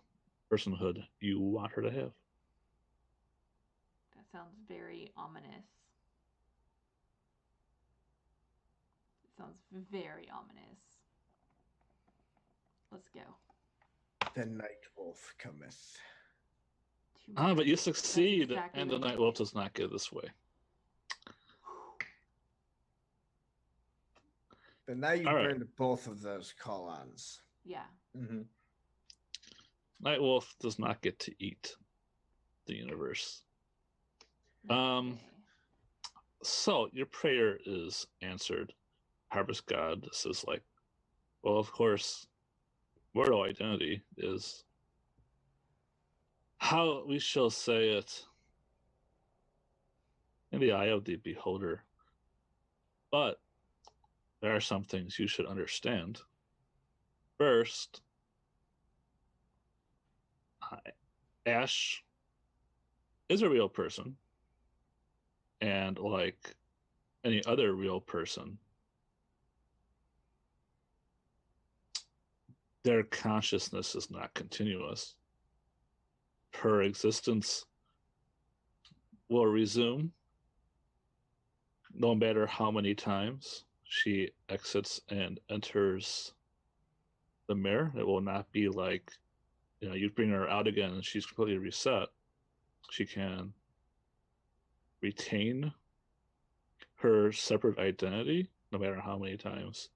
you want her to have. That sounds very ominous. It sounds very ominous. Let's go. The night wolf cometh. But you succeed, exactly and the what I Night Wolf did. does not go this way. But now you All right. burned both of those call-ons. Yeah. Mm-hmm. Night Wolf does not get to eat the universe. Okay. So your prayer is answered. Harvest God says, like, well, of course, mortal identity is how we shall say it in the eye of the beholder. But there are some things you should understand. First, Ash is a real person, and like any other real person, their consciousness is not continuous. Her existence will resume no matter how many times she exits and enters the mirror. It will not be like, you bring her out again and she's completely reset. She can retain her separate identity no matter how many times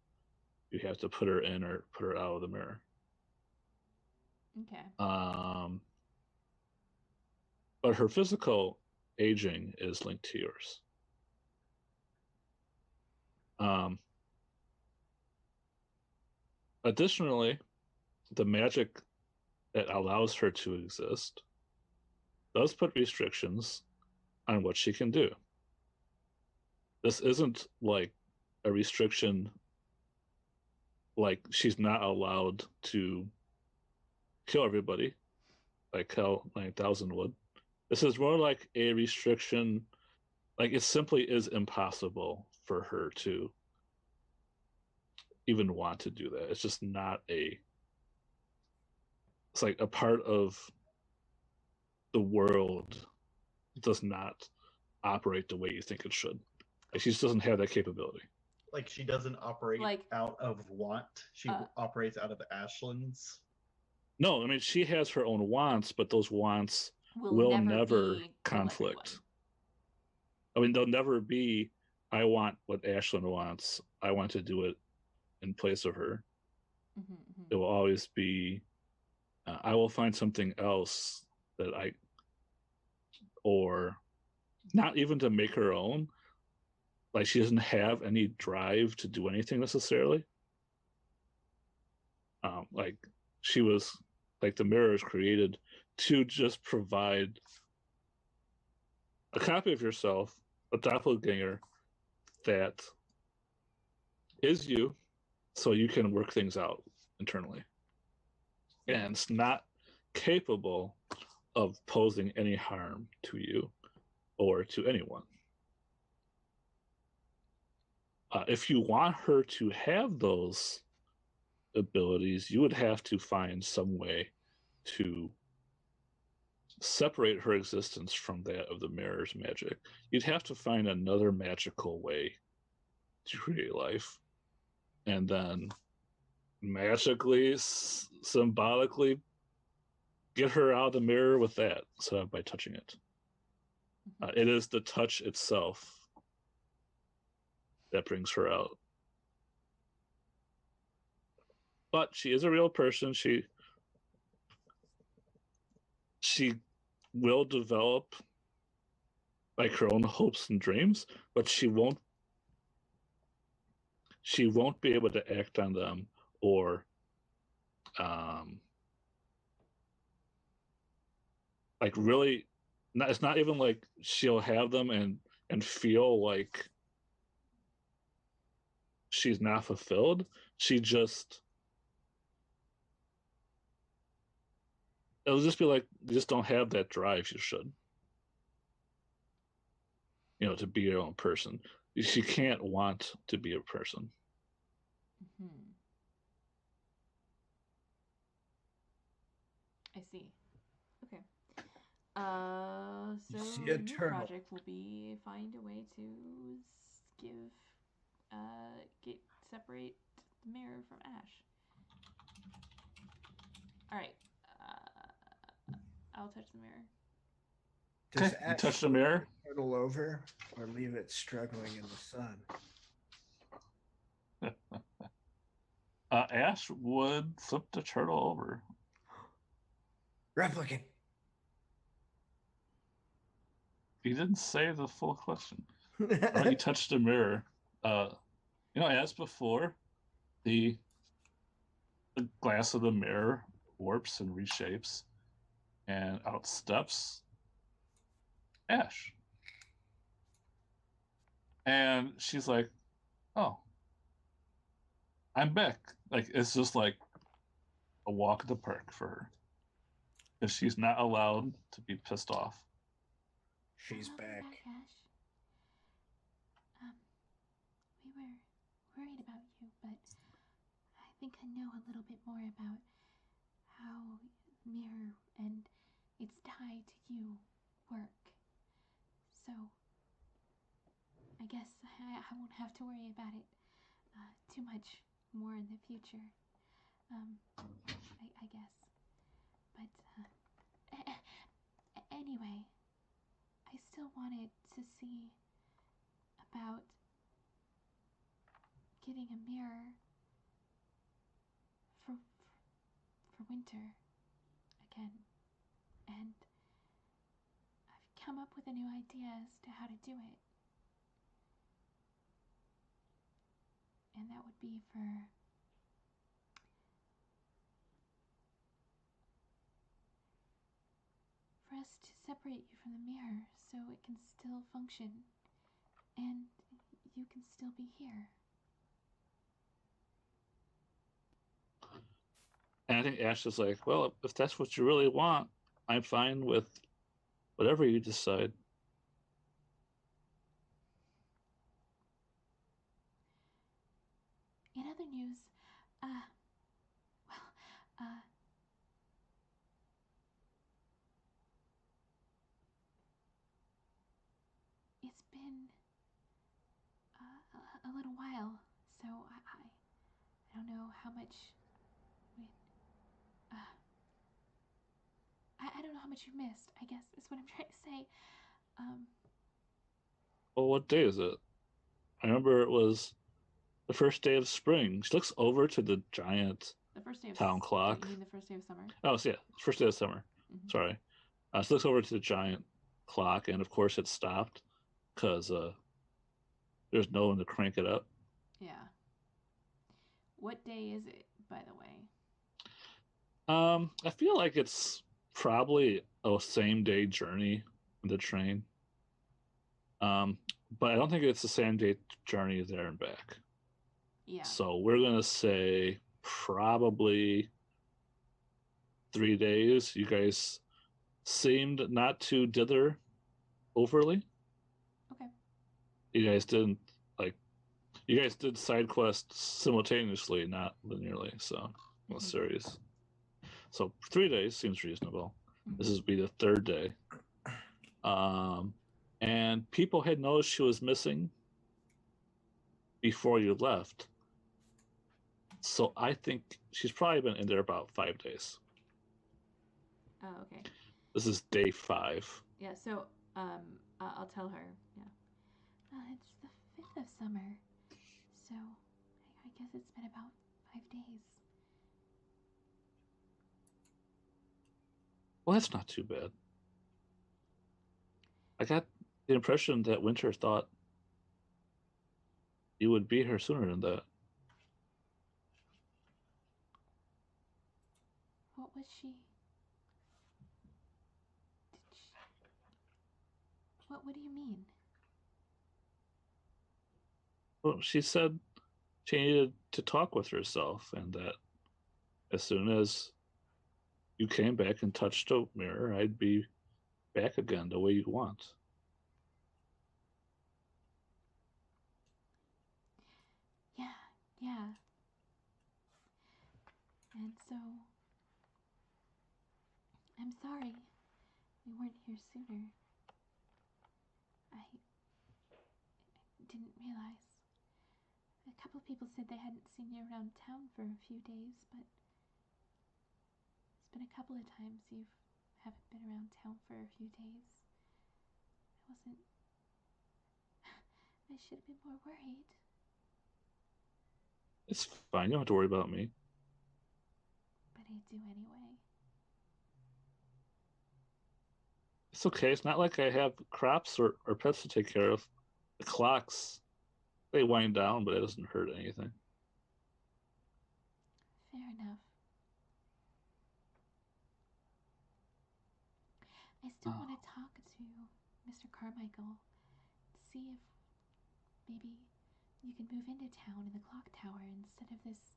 you have to put her in or put her out of the mirror. Okay. But her physical aging is linked to yours. Additionally, the magic that allows her to exist does put restrictions on what she can do. This isn't like a restriction like she's not allowed to kill everybody like Cal 9000 would. This is more like a restriction, like it simply is impossible for her to even want to do that. It's just not it's like a part of the world does not operate the way you think it should. Like she just doesn't have that capability. Like she doesn't operate out of want. She operates out of Ashland's. No, I mean she has her own wants, but those wants will never conflict. I mean, they'll never be, I want what Ashlyn wants. I want to do it in place of her. Mm-hmm, mm-hmm. It will always be, I will find something else that or not even to make her own. Like she doesn't have any drive to do anything necessarily. Like she was, like the mirror is created to just provide a copy of yourself, a doppelganger that is you, so you can work things out internally. And it's not capable of posing any harm to you or to anyone. If you want her to have those abilities, you would have to find some way to separate her existence from that of the mirror's magic. You'd have to find another magical way to create life, and then magically, symbolically get her out of the mirror with that, so by touching it. It is the touch itself that brings her out. But she is a real person. She will develop like her own hopes and dreams, but she won't be able to act on them or like really it's not even like she'll have them and feel like she's not fulfilled. It'll just be like you just don't have that drive you should, to be your own person. She can't want to be a person. Mm-hmm. I see. Okay. So your project will be find a way to separate the mirror from Ash. All right. I'll touch the mirror. Does you touch the mirror? Turtle over, or leave it struggling in the sun? Ash would flip the turtle over. Replicant. He didn't say the full question. You touched the mirror. As before, the glass of the mirror warps and reshapes, and out steps Ash. And she's like, "Oh, I'm back." Like it's just like a walk in the park for her. Because she's not allowed to be pissed off. She's Welcome back. Ash. We were worried about you, but I think I know a little bit more about how mirror and its tie to you work. So I guess I won't have to worry about it too much more in the future. I guess. But anyway, I still wanted to see about getting a mirror for winter again. And I've come up with a new idea as to how to do it. And that would be for us to separate you from the mirror so it can still function and you can still be here. And I think Ash is like, well, if that's what you really want, I'm fine with whatever you decide. In other news, it's been a little while, so I don't know how much I don't know how much you missed, I guess is what I'm trying to say. Well, what day is it? I remember it was the first day of spring. She looks over to the giant The first day of town clock. You mean the first day of summer? Oh, so yeah, first day of summer. Mm-hmm. Sorry. She looks over to the giant clock, and of course it stopped because there's no one to crank it up. Yeah. What day is it, by the way? I feel like it's probably a same day journey on the train. But I don't think it's the same day journey there and back. Yeah. So we're gonna say probably 3 days. You guys seemed not to dither overly. Okay. You guys didn't you guys did side quests simultaneously, not linearly, so less serious. So 3 days seems reasonable. This is be the third day. And people had noticed she was missing before you left. So I think she's probably been in there about 5 days. Oh, okay. This is day 5. Yeah, so I'll tell her. Yeah. It's the 5th of summer, so I guess it's been about 5 days. Well, that's not too bad. I got the impression that Winter thought you would be here sooner than that. What was she? What do you mean? Well, she said she needed to talk with herself, and that as soon as you came back and touched a mirror, I'd be back again the way you want. Yeah. And so, I'm sorry we weren't here sooner. I didn't realize. A couple of people said they hadn't seen you around town for a few days, but it's been a couple of times you haven't been around town for a few days. I should have been more worried. It's fine. You don't have to worry about me. But I do anyway. It's okay. It's not like I have crops or pets to take care of. The clocks, they wind down, but it doesn't hurt anything. Fair enough. I still want to talk to Mr. Carmichael to see if maybe you can move into town in the clock tower instead of this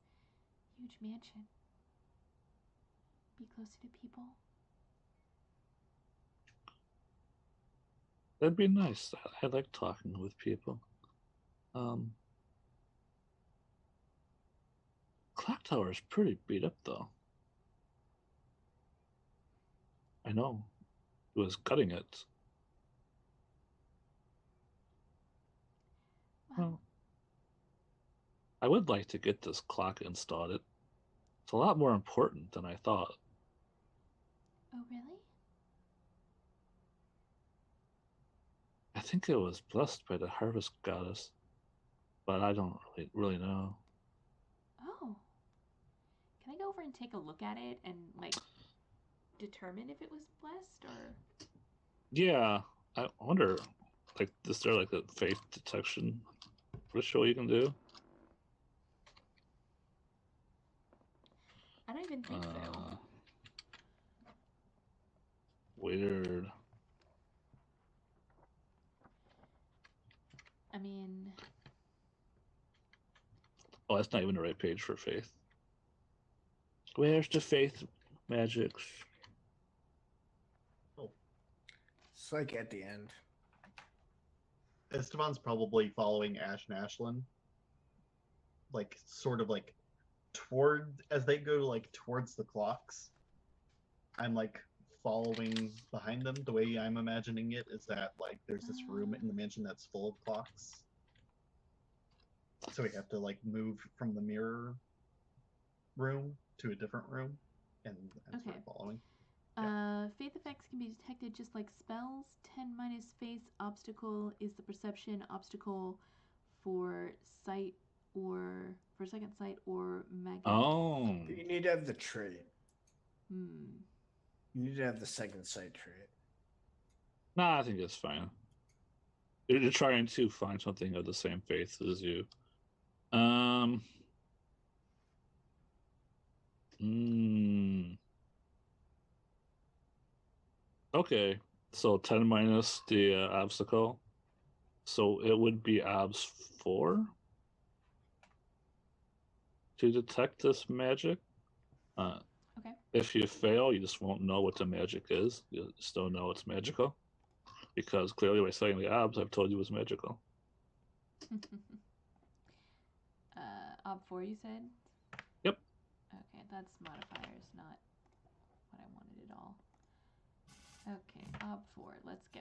huge mansion. be closer to people. That'd be nice. I like talking with people. Clock tower is pretty beat up though. I know. It was cutting it. Well, I would like to get this clock installed. It's a lot more important than I thought. Oh, really? I think it was blessed by the harvest goddess, but I don't really know. Oh. Can I go over and take a look at it and, like, determine if it was blessed or... Yeah, I wonder, like, is there like a faith detection ritual you can do? I don't even think so. Weird. I mean... Oh, that's not even the right page for faith. Where's the faith magics? It's like at the end. Esteban's probably following Ash and Ashlyn. Like, sort of like as they go like towards the clocks. I'm like following behind them. The way I'm imagining it is that like there's this room in the mansion that's full of clocks. So we have to like move from the mirror room to a different room, and I'm sort of following. Faith effects can be detected just like spells. 10 minus faith obstacle is the perception obstacle for sight or for second sight or magic. Oh. You need to have the trait. Hmm. You need to have the second sight trait. Nah, I think it's fine. You're trying to find something of the same faith as you. Okay, so 10 minus the obstacle. So it would be obs 4 to detect this magic. Okay. If you fail, you just won't know what the magic is. You just don't know it's magical. Because clearly by saying the obs, I've told you it's magical. Ob 4 you said? Yep. Okay, that's modifiers, not what I wanted at all. Okay, Ob 4, let's go.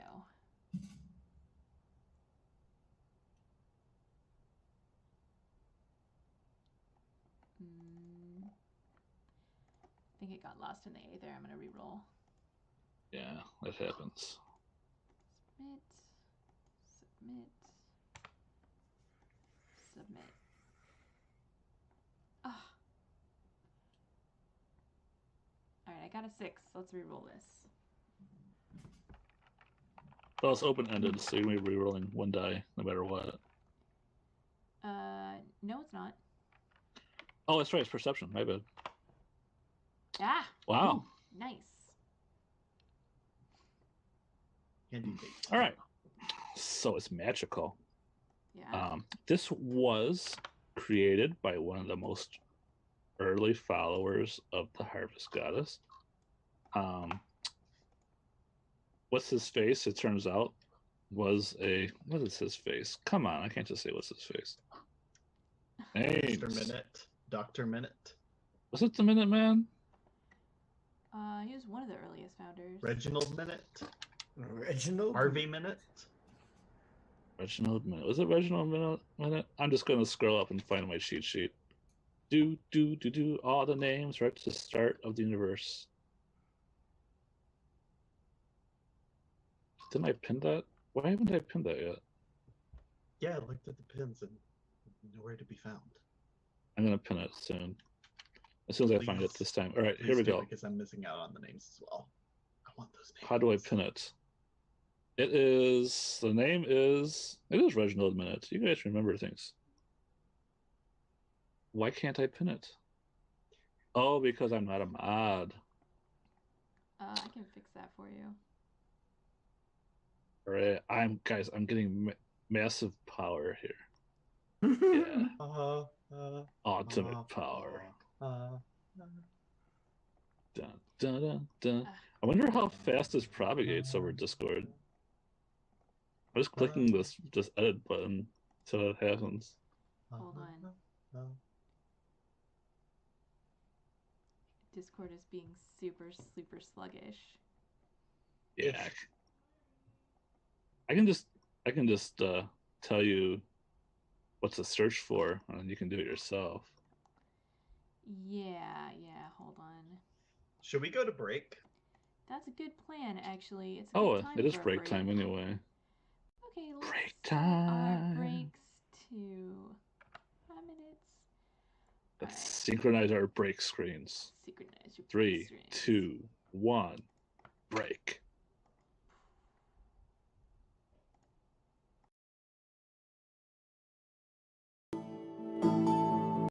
I think it got lost in the A there. I'm gonna re-roll. Yeah, that happens. Submit. Submit. Submit. Ah. Alright, I got a 6. Let's re-roll this. Well, it's open-ended, so you're going to be re-rolling one die, no matter what. No, it's not. Oh, that's right, it's perception. My bad. Ah! Wow. Ooh, nice. All right. So it's magical. Yeah. This was created by one of the most early followers of the Harvest Goddess. What's his face? It turns out was a what is his face? Come on, I can't just say what's his face. Names. Mr. Minute, Dr. Minute. Was it the Minuteman? He was one of the earliest founders. Reginald Minute. Reginald? Harvey Minute. Reginald Minute. Was it Reginald Minute? I'm just going to scroll up and find my cheat sheet. Do all the names right to the start of the universe. Didn't I pin that? Why haven't I pinned that yet? Yeah, I looked at the pins and nowhere to be found. I'm going to pin it soon. As soon as I find it this time. All right, here we go. Because I'm missing out on the names as well. I want those names. How do I pin it? It is Reginald Minute. You guys remember things. Why can't I pin it? Oh, because I'm not a mod. I can fix that for you. All right, I'm getting massive power here. Yeah. Ultimate power. Dun, dun, dun, dun. Ah. I wonder how fast this propagates over Discord. I'm just clicking this edit button until it happens. Hold on. Discord is being super sluggish. Yeah. I can just tell you what to search for, and you can do it yourself. Yeah, hold on. Should we go to break? That's a good plan, actually. It's a good time it is for a break time anyway. Okay, let's Break set our time. breaks to 5 minutes. Let's Alright. synchronize our break screens. Synchronize your 3, break 2, 1, break.